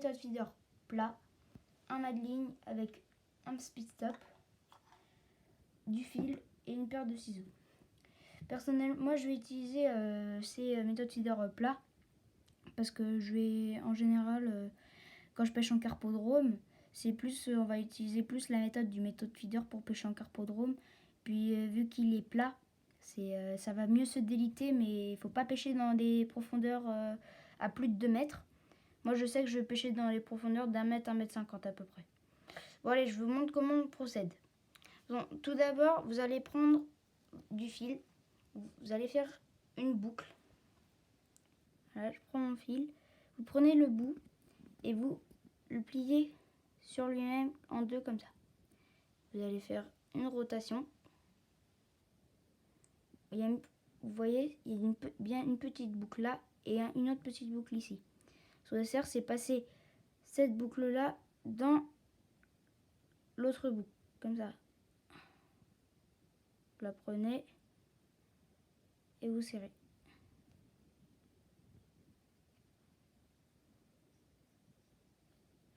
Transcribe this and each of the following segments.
méthode feeder plat, un made-ligne avec un speed stop, du fil et une paire de ciseaux. Personnellement, moi je vais utiliser ces méthodes feeder plat parce que je vais en général quand je pêche en carpodrome, c'est plus on va utiliser plus la méthode du méthode feeder pour pêcher en carpodrome. Puis vu qu'il est plat, ça va mieux se déliter, mais il faut pas pêcher dans des profondeurs à plus de 2 mètres. Moi je sais que je vais pêcher dans les profondeurs d'1 mètre, 1,50 m à peu près. Bon allez, je vous montre comment on procède. Bon, tout d'abord, vous allez prendre du fil, vous allez faire une boucle. Voilà, je prends mon fil, vous prenez le bout et vous le pliez sur lui-même en deux comme ça. Vous allez faire une rotation. Vous voyez, il y a bien une petite boucle là et une autre petite boucle ici. Ce que ça sert, c'est passer cette boucle là dans l'autre boucle, comme ça. Vous la prenez et vous serrez.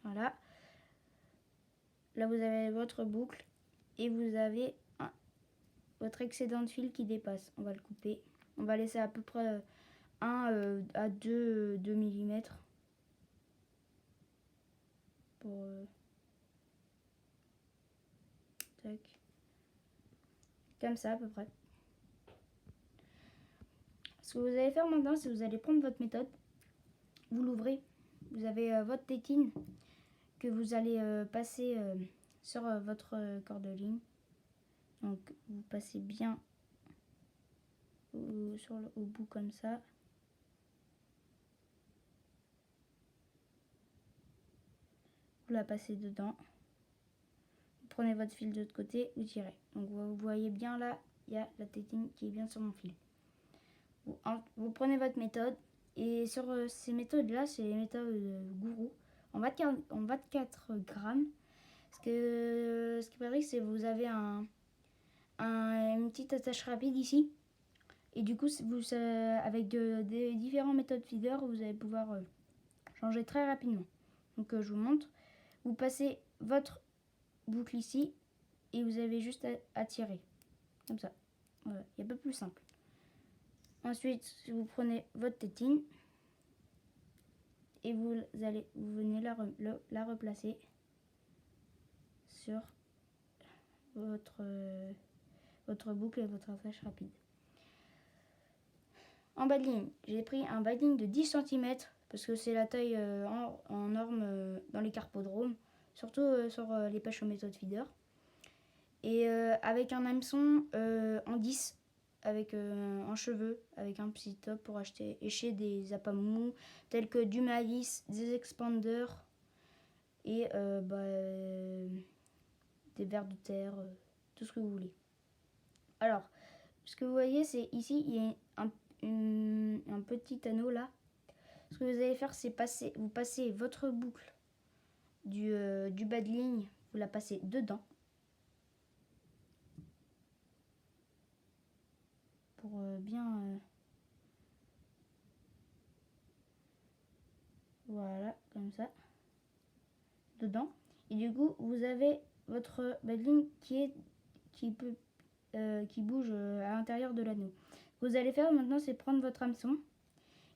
Voilà. Là, vous avez votre boucle et vous avez votre excédent de fil qui dépasse. On va le couper. On va laisser à peu près 1 à 2 mm pour tac. Comme ça à peu près. Ce que vous allez faire maintenant, c'est que vous allez prendre votre méthode, vous l'ouvrez, vous avez votre tétine que vous allez passer sur votre cordeline. Donc vous passez bien au bout comme ça. Vous la passez dedans. Vous prenez votre fil de l'autre côté, vous tirez. Donc vous voyez bien là, il y a la tétine qui est bien sur mon fil. Vous prenez votre méthode et sur ces méthodes là, c'est les méthodes gourou en 24 grammes. Ce qui paraît, c'est que vous avez une petite attache rapide ici. Et du coup, avec des différentes méthodes feeder, vous allez pouvoir changer très rapidement. Donc je vous montre. Vous passez votre boucle ici et vous avez juste à tirer. Comme ça. Voilà, il y a un peu plus simple. Ensuite, vous prenez votre tétine et vous venez la replacer sur votre boucle et votre attache rapide. En bas de ligne, j'ai pris un bas de ligne de 10 cm parce que c'est la taille en norme dans les carpodromes, surtout sur les pêches aux méthodes feeder. Et avec un hameçon en 10 avec un cheveu, avec un petit top pour écher des appâts mous tels que du maïs, des expanders et des vers de terre, tout ce que vous voulez. Alors, ce que vous voyez, c'est ici, il y a un petit anneau là. Ce que vous allez faire, c'est vous passez votre boucle du bas de ligne, vous la passez dedans. Pour bien... voilà, comme ça. Dedans. Et du coup, vous avez votre bas de ligne qui bouge à l'intérieur de l'anneau. Ce que vous allez faire maintenant, c'est prendre votre hameçon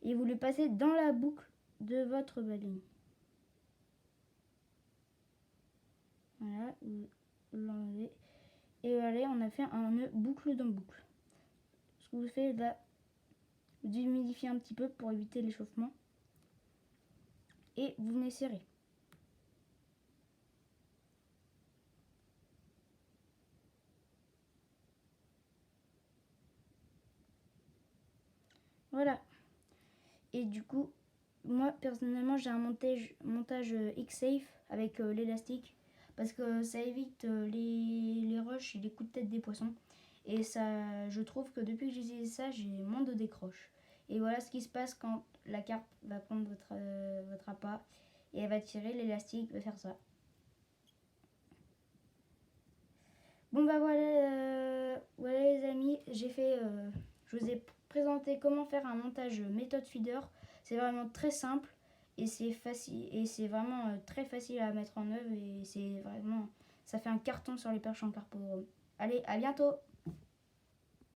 et vous le passez dans la boucle de votre bas de ligne. Voilà, vous l'enlevez. Et voilà, on a fait un nœud boucle dans boucle. Ce que vous faites là, vous humidifiez un petit peu pour éviter l'échauffement. Et vous venez serrer. Voilà. Et du coup, moi personnellement, j'ai un montage X-Safe avec l'élastique parce que ça évite les rushs et les coups de tête des poissons. Et ça, je trouve que depuis que j'utilise ça, j'ai moins de décroche. Et voilà ce qui se passe quand la carpe va prendre votre appât et elle va tirer, l'élastique va faire ça. Bon bah voilà, voilà les amis, je vous ai présenté comment faire un montage méthode feeder. C'est vraiment très simple et c'est facile, et c'est vraiment très facile à mettre en œuvre, et c'est vraiment, ça fait un carton sur les perches en carpo. Allez, à bientôt!